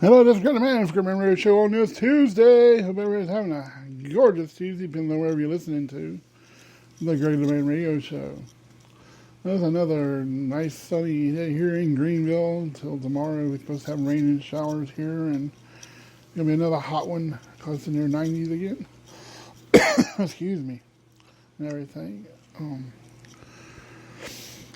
Hello, this is Greta Man from Greta Radio Show on this Tuesday. Hope everybody's having a gorgeous Tuesday, depending on wherever you're listening to the Greta Man Radio Show. There's another nice sunny day here in Greenville until tomorrow. We're supposed to have rain and showers here, and gonna be another hot one, close to near 90s again. Excuse me, and everything.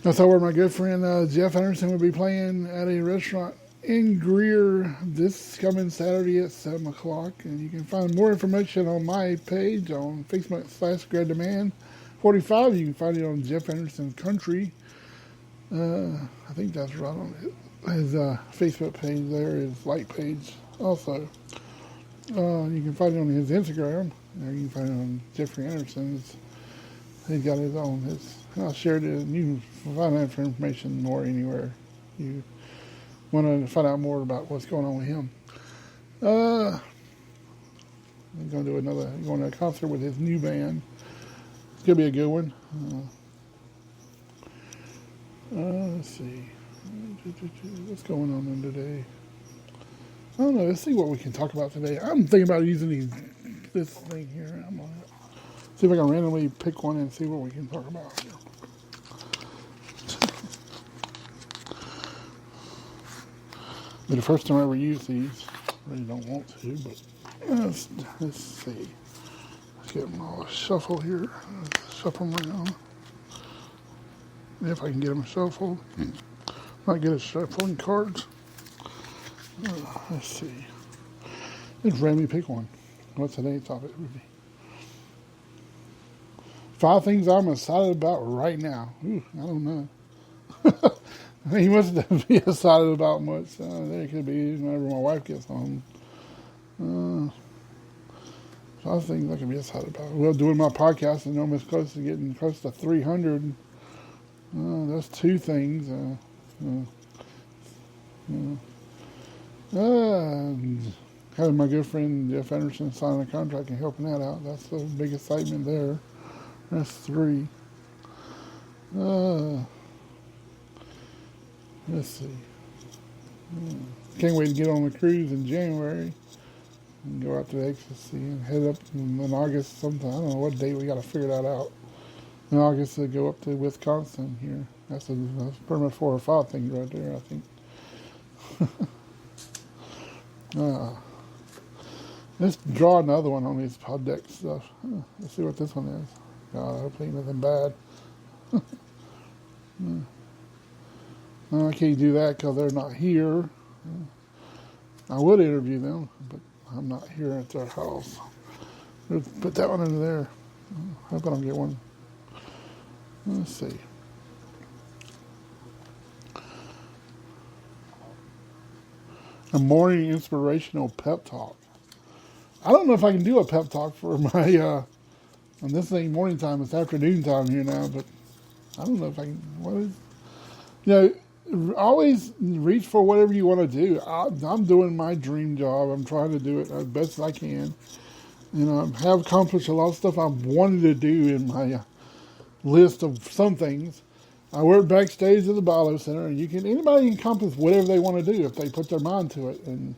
I saw where my good friend Jeff Anderson will be playing at a restaurant in Greer this coming Saturday at 7 o'clock. And you can find more information on my page on Facebook/GretaDemand45. You can find it on Jeff Anderson Country. I think that's right on his Facebook page there, his like page also. You can find it on his Instagram. Or you can find it on Jeffrey Anderson's. He's got his own. I'll share it. You can find that information more anywhere you want to find out more about what's going on with him. He's going to do going to a concert with his new band. It's going to be a good one. Let's see. What's going on today? I don't know. Let's see what we can talk about today. I'm thinking about using this thing here. I'm going to see if I can randomly pick one and see what we can talk about here. Be the first time I ever use these. I really don't want to, but let's see. Let's get them all shuffled here. Shuffle them around. If I can get them shuffled. Might get a shuffling cards. Let's see. Just randomly pick one. What's today's topic would be? 5 things I'm excited about right now. Ooh, I don't know. He must be excited about much. There could be whenever my wife gets home. 5 things I can be excited about. Well, doing my podcast and almost getting close to 300. That's 2 things. Having my good friend Jeff Anderson sign a contract and helping that out. That's the big excitement there. That's 3. Let's see. Can't wait to get on the cruise in January and go out to Ecstasy and head up in August sometime. I don't know what date we got to figure that out. In August to go up to Wisconsin here. That's pretty much 4 or 5 things right there, I think. Let's draw another one on these pod deck stuff. Let's see what this one is. Hopefully nothing bad. I can't do that because they're not here. I would interview them, but I'm not here at their house. Let's put that one into there. Hope I don't get one. Let's see. A morning inspirational pep talk. I don't know if I can do a pep talk for my, and this ain't morning time, it's afternoon time here now, but I don't know if I can, always reach for whatever you want to do. I'm doing my dream job. I'm trying to do it as best as I can. I have accomplished a lot of stuff I wanted to do in my list of some things. I work backstage at the Bilo Center, and anybody can accomplish whatever they want to do if they put their mind to it and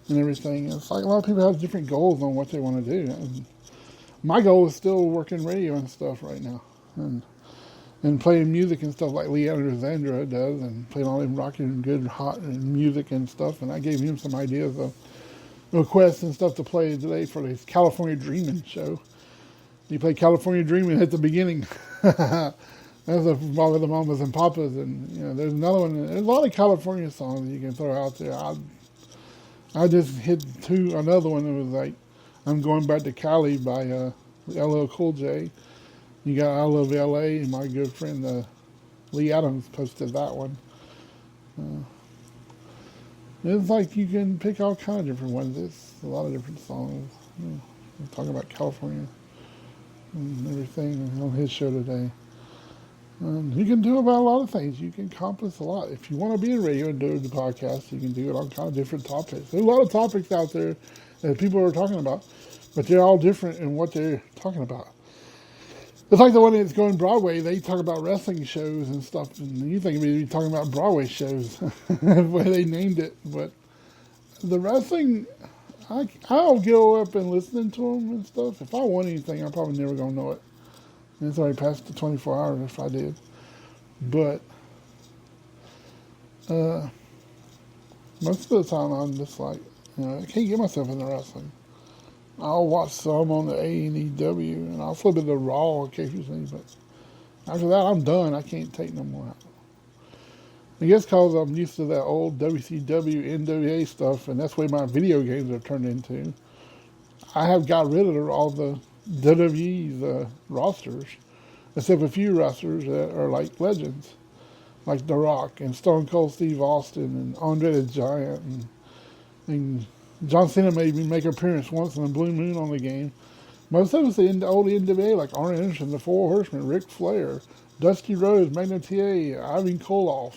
everything. It's like a lot of people have different goals on what they want to do. And my goal is still working radio and stuff right now, and playing music and stuff like Lee Alexandra does, and playing all them rocking good hot music and stuff. And I gave him some ideas of requests and stuff to play today for the California Dreamin' show. He played California Dreamin' at the beginning. That's a all of the mamas and papas, and there's another one. There's a lot of California songs you can throw out there. I just hit another one that was like "I'm Going Back to Cali" by LL Cool J. You got "I Love L.A." and my good friend Lee Adams posted that one. It's like you can pick all kind of different ones. It's a lot of different songs. I'm talking about California and everything on his show today. You can do about a lot of things. You can accomplish a lot. If you want to be in radio and do the podcast, you can do it on kind of different topics. There's a lot of topics out there that people are talking about, but they're all different in what they're talking about. It's like the one that's going Broadway. They talk about wrestling shows and stuff, and you think we'd be talking about Broadway shows, the way they named it. But the wrestling, I'll go up and listen to them and stuff. If I want anything, I'm probably never going to know it. And it's already past the 24 hours if I did. But most of the time, I'm just like, I can't get myself into wrestling. I'll watch some on the AEW, and I'll flip it to Raw occasionally, but after that, I'm done. I can't take no more. I guess because I'm used to that old WCW, NWA stuff, and that's the way my video games are turned into. I have got rid of all the WWE's rosters, except a few wrestlers that are like legends, like The Rock and Stone Cold Steve Austin and Andre the Giant, and John Cena made me make an appearance once in a blue moon on the game. Most of us the old NWA, like Arn Anderson, the Four Horsemen, Ric Flair, Dusty Rhodes, Magnum TA, Ivan Koloff.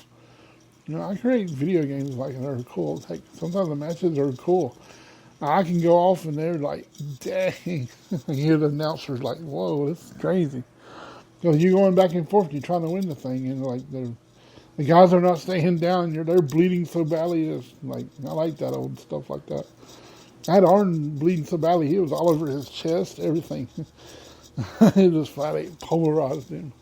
I create video games like that are cool. Like, sometimes the matches are cool. I can go off and they're like, dang. You hear the announcers like, whoa, this is crazy. Because you're going back and forth, you're trying to win the thing, and like the guys are not staying down. They're bleeding so badly. It's like, I like that old stuff like that. I had Arn bleeding so badly, he was all over his chest, everything. It just flat out polarized him.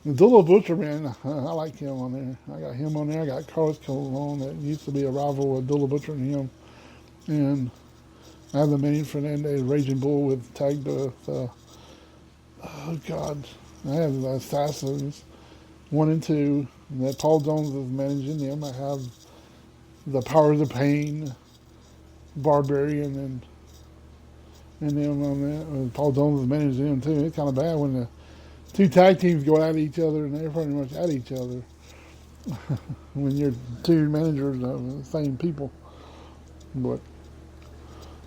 The Dilla Butcher, man, I like him on there. I got him on there. I got Carlos Colon that used to be a rival with Dilla Butcher and him. And I have the Manny Fernandez Raging Bull with tagged with, oh God, I have the Assassins 1 and 2. That Paul Jones is managing them. I have the Power of the Pain, Barbarian, and them on that. And Paul Jones is managing them too. It's kind of bad when the two tag teams go at each other and they're pretty much at each other. When you're two managers of the same people. But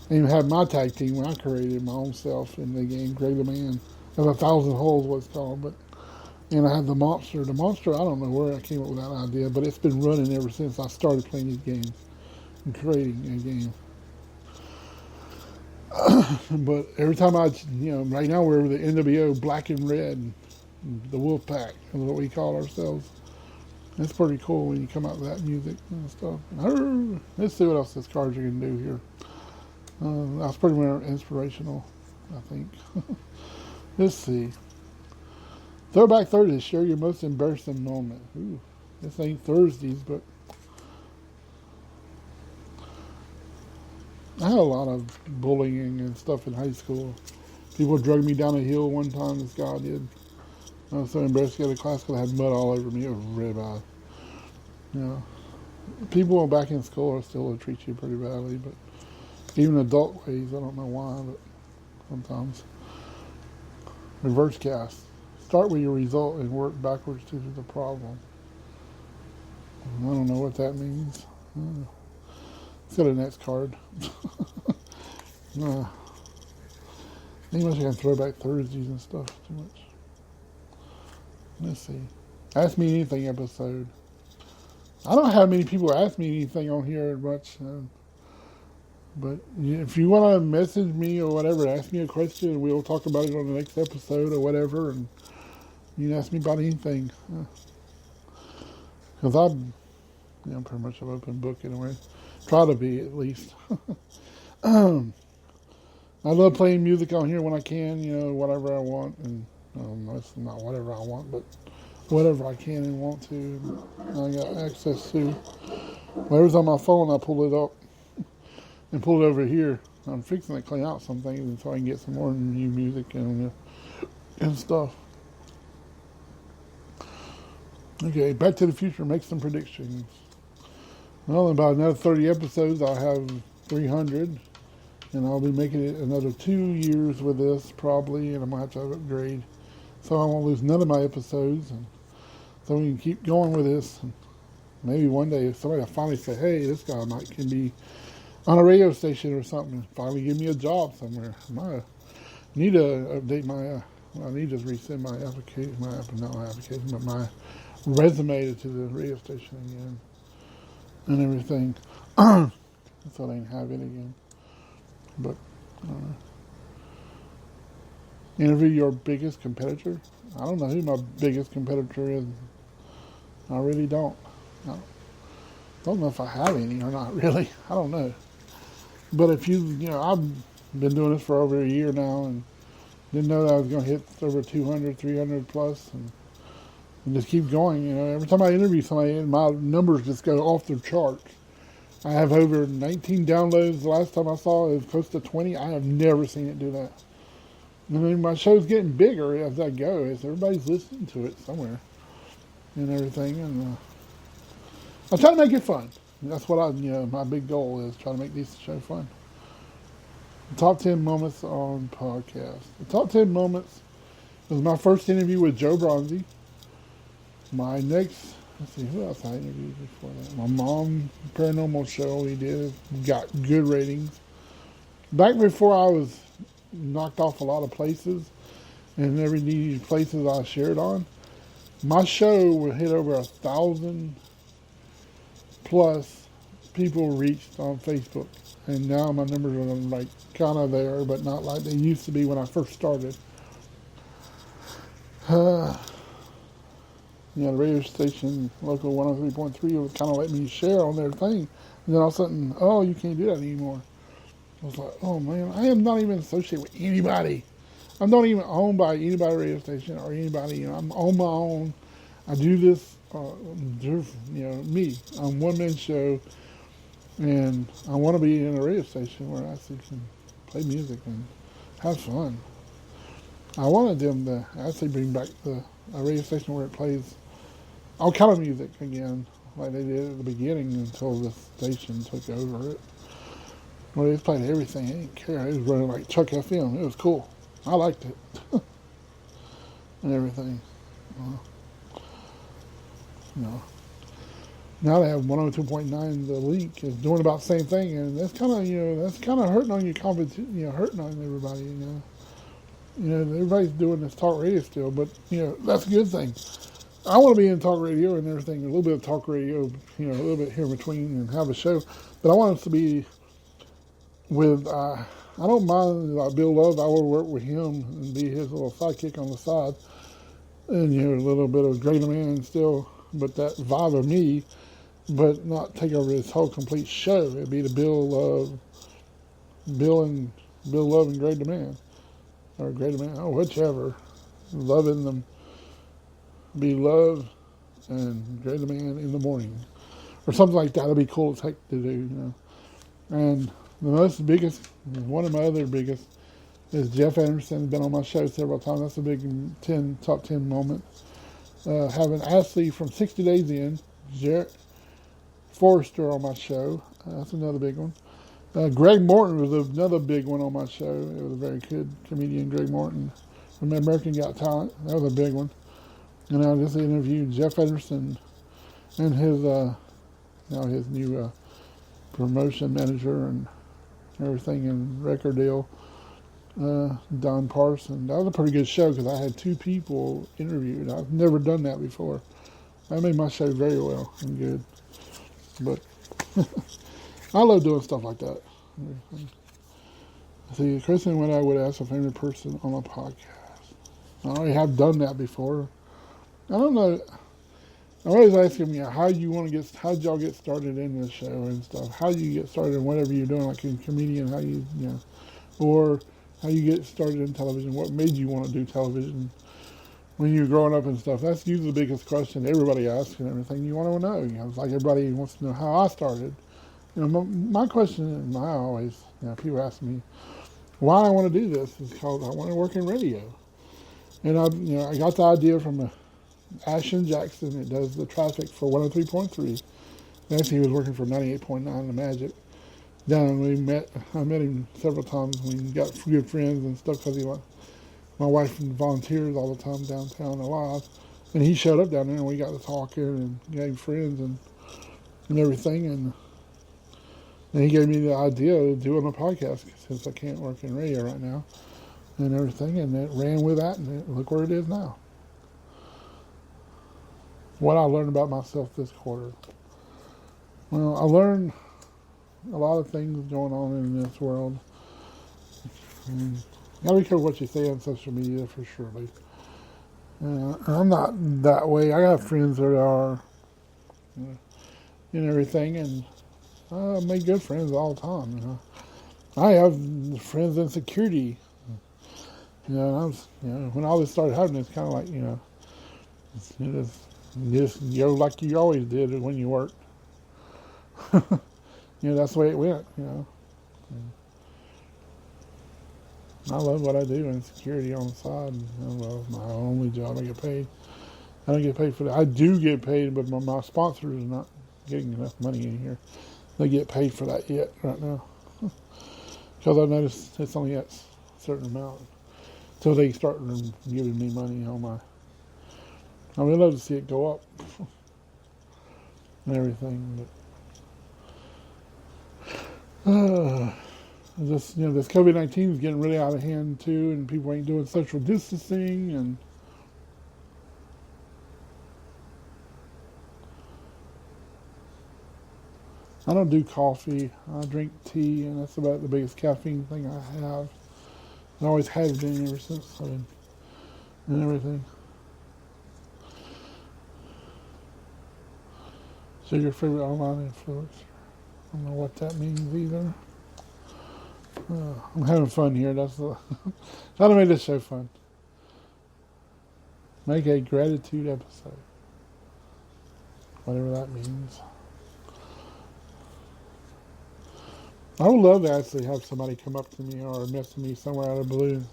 I even had my tag team when I created my own self in the game, Greg the Man. Of 1,000 Holes, what it's called. But and I had the Monster. The Monster, I don't know where I came up with that idea, but it's been running ever since I started playing these games and creating a game. But every time right now we're the NWO Black and Red, the Wolf Pack is what we call ourselves. It's pretty cool when you come out with that music and stuff. Let's see what else this card you can do here. That's pretty much inspirational, I think. Let's see. Throwback Thursday, share your most embarrassing moment. Ooh, this ain't Thursdays, but I had a lot of bullying and stuff in high school. People dragged me down a hill one time, this guy did. I was so embarrassed to go to class because I had mud all over me. It was really bad. People back in school are still will treat you pretty badly, but even adult ways, I don't know why, but sometimes. Reverse cast. Start with your result and work backwards to the problem. I don't know what that means. Let's go to the next card. Ain't much I can throw back Thursdays and stuff too much. Let's see. Ask Me Anything episode. I don't have many people ask me anything on here much. But if you want to message me or whatever, ask me a question and we'll talk about it on the next episode or whatever. And you can ask me about anything. Because I'm pretty much an open book anyway. Try to be, at least. I love playing music on here when I can, whatever I want. And that's not whatever I want, but whatever I can and want to. I got access to. Whatever's on my phone, I pull it up and pull it over here. I'm fixing to clean out some things so I can get some more new music and stuff. Okay, Back to the Future, make some predictions. Well, in about another 30 episodes, I'll have 300. And I'll be making it another 2 years with this, probably, and I'm going to have to upgrade. So I won't lose none of my episodes. And so we can keep going with this. maybe one day somebody will finally say, hey, this guy can be on a radio station or something, and finally give me a job somewhere. I need to update I need to resend my application, not my application, but my resume to the radio station again and everything. So they can have it again. But interview your biggest competitor. I don't know who my biggest competitor is. I really don't. I don't know if I have any or not, really. I don't know. But if I've been doing this for over a year now and didn't know that I was going to hit over 200, 300 plus and just keep going. Every time I interview somebody, my numbers just go off the charts. I have over 19 downloads. The last time I saw it was close to 20. I have never seen it do that. My show's getting bigger as I go. Everybody's listening to it somewhere and everything. And I try to make it fun. That's what my big goal is, try to make this show fun. The top 10 moments on podcast. The top 10 moments was my first interview with Joe Bronzi. My next, let's see, who else I interviewed before that? My mom paranormal show we did, got good ratings. Back before I was knocked off a lot of places and every new places I shared on, my show would hit over 1,000 plus people reached on Facebook. And now my numbers are like kind of there, but not like they used to be when I first started. The radio station, local 103.3, would kind of let me share on their thing. And then all of a sudden, oh, you can't do that anymore. I was like, oh man, I am not even associated with anybody. I'm not even owned by anybody radio station or anybody. I'm on my own. I do this, me. I'm one-man show. And I want to be in a radio station where I actually can play music and have fun. I wanted them to actually bring back a radio station where it plays all kind of music again, like they did at the beginning until the station took over it. Well, they played everything. They didn't care. It was running like Chuck FM. It was cool. I liked it. And everything. Now they have 102.9. The Link is doing about the same thing, and that's kind of hurting on your competition. Hurting on everybody. Everybody's doing this talk radio still, but that's a good thing. I want to be in talk radio and everything, a little bit of talk radio, a little bit here in between, and have a show. But I want us to be with. I don't mind Bill Love. I will work with him and be his little sidekick on the side, and a little bit of Greater Man still, but that vibe of me. But not take over this whole complete show. It'd be the Bill Love and Great Demand, or Great Demand, whichever. Loving them, be Love and Great Demand in the morning, or something like that. That'd be cool as heck to do. And one of my other biggest is Jeff Anderson. Been on my show several times. That's a big top 10 moment. Having Ashley from 60 Days In, Jarrett Forrester on my show. That's another big one. Greg Morton was another big one on my show. It was a very good comedian, Greg Morton, from American Got Talent. That was a big one. And I just interviewed Jeff Anderson and his new promotion manager and everything in record deal, Don Parson. That was a pretty good show because I had 2 people interviewed. I've never done that before. That made my show very well and good. But I love doing stuff like that. See, Kristen and I would ask a famous person on a podcast. I already have done that before. I don't know. I'm always asking me how'd y'all get started in this show and stuff. How you get started in whatever you're doing, like a comedian, or how you get started in television. What made you want to do television when you were growing up and stuff? That's usually the biggest question everybody asks and everything. You want to know. It's like everybody wants to know how I started. My question, I always, people ask me why I want to do this is because I want to work in radio. And I got the idea from Ashton Jackson. It does the traffic for 103.3. Actually, he was working for 98.9 The Magic. I met him several times. We got good friends and stuff because my wife volunteers all the time downtown a lot. And he showed up down there and we got to talking and became friends. And and everything. And he gave me the idea of doing a podcast since I can't work in radio right now and everything. And it ran with that, and look where it is now. What I learned about myself this quarter. Well, I learned a lot of things going on in this world. And you gotta be careful what you say on social media for sure. I'm not that way. I got friends that are, and everything, and I make good friends all the time. I have friends in security. When all this started happening, it's kind of like, just go like you always did when you worked. That's the way it went. I love what I do in security on the side. Well, my only job. I get paid. I don't get paid for that. I do get paid, but my sponsor is not getting enough money in here. They get paid for that yet right now. Because I noticed it's only at a certain amount. So they start giving me money on my... I would love to see it go up. And everything. But, this COVID-19 is getting really out of hand too, and people ain't doing social distancing, and I don't do coffee. I drink tea, and that's about the biggest caffeine thing I have. I always have been ever since I've been, and everything. So your favorite online influencer? I don't know what that means either. I'm having fun here. That's the how to make this show fun. Make a gratitude episode. Whatever that means. I would love to actually have somebody come up to me or message me somewhere out of the blue.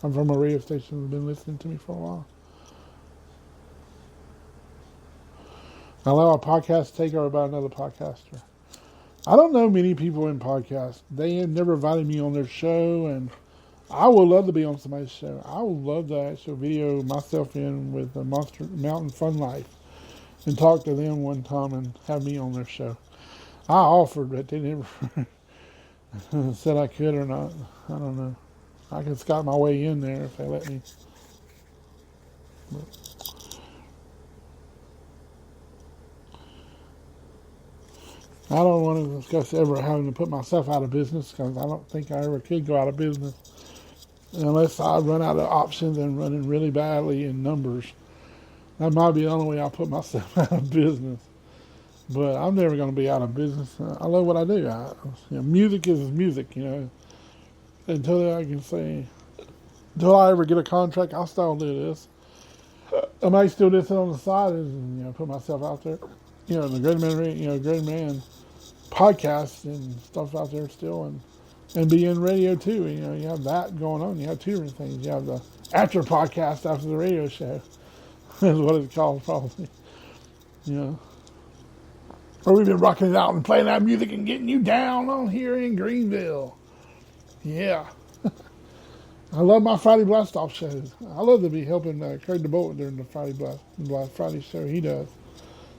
I'm from a radio station that's been listening to me for a while. I allow a podcast takeover by another podcaster. I don't know many people in podcasts. They have never invited me on their show, and I would love to be on somebody's show. I would love to actually video myself in with the Monster Mountain Fun Life and talk to them one time and have me on their show. I offered, but they never said I could or not. I don't know. I could Skype my way in there if they let me. But I don't want to discuss ever having to put myself out of business, because I don't think I ever could go out of business unless I run out of options and running really badly in numbers. That might be the only way I'll put myself out of business. But I'm never going to be out of business. I love what I do. Music is music, Until I can say, until I ever get a contract, I'll still do this. I might still do this on the side and, put myself out there. The Great Man podcast and stuff out there still, and be in radio too. You have that going on. You have two different things. You have the after podcast after the radio show, is what it's called probably. Or we've been rocking it out and playing that music and getting you down on here in Greenville. Yeah. I love my Friday Blast Off shows. I love to be helping Craig DeBolt during the Friday show he does.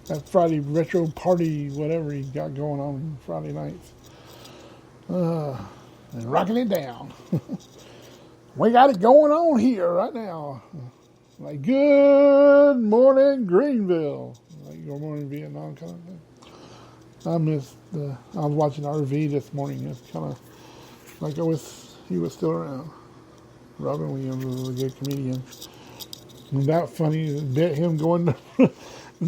That Friday retro party, whatever he's got going on Friday nights. And rocking it down. We got it going on here right now. Like, good morning, Greenville. Like, good morning, Vietnam kind of thing. I was watching RV this morning. It's kind of like he was still around. Robin Williams was a good comedian. And that funny bit, him going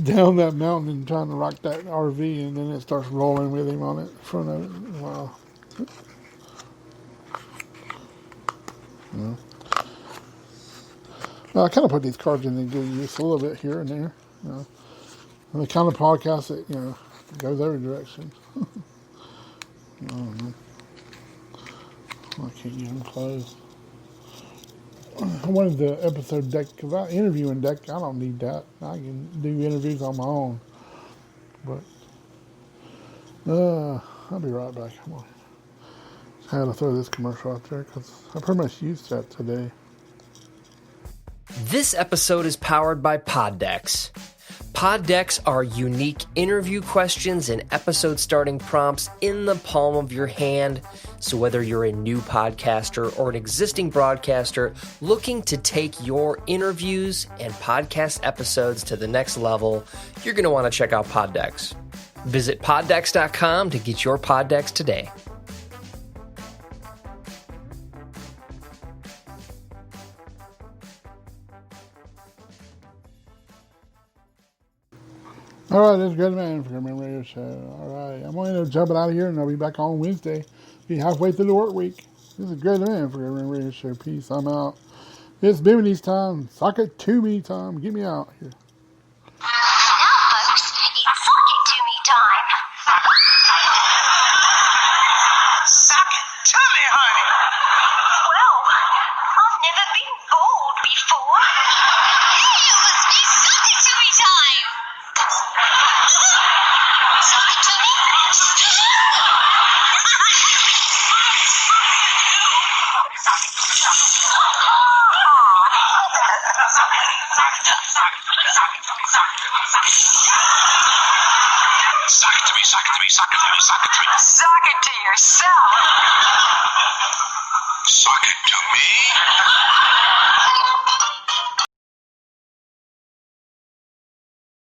down that mountain and trying to rock that RV, and then it starts rolling with him on it in front of it. Wow. Yeah. Well, I kind of put these cards in and give you just a little bit here and there. And the kind of podcast that, goes every direction. I don't know. I can't get them closed. I wanted the episode deck, because I interview in deck. I don't need that. I can do interviews on my own. But, I'll be right back. I had to throw this commercial out there because I pretty much used that today. This episode is powered by Poddex. Pod decks are unique interview questions and episode starting prompts in the palm of your hand. So whether you're a new podcaster or an existing broadcaster looking to take your interviews and podcast episodes to the next level, you're going to want to check out Pod decks. Visit poddecks.com to get your pod decks today. All right, this is Good Man for Green Radio Show. All right, I'm going to jump out of here, and I'll be back on Wednesday. Be halfway through the work week. This is Good Man for Green Radio Show. Peace. I'm out. It's Bimini's time. Sock it to me time. Get me out here. Now, folks, it's sock it to me time. Sock it to me, honey. Well, I've never been bored before. Hey, it must be sock it to me time. Sock it to me. Sock it to me, sock it to me, sock it to me, sock it to me. Sock it to yourself. Sock it to me.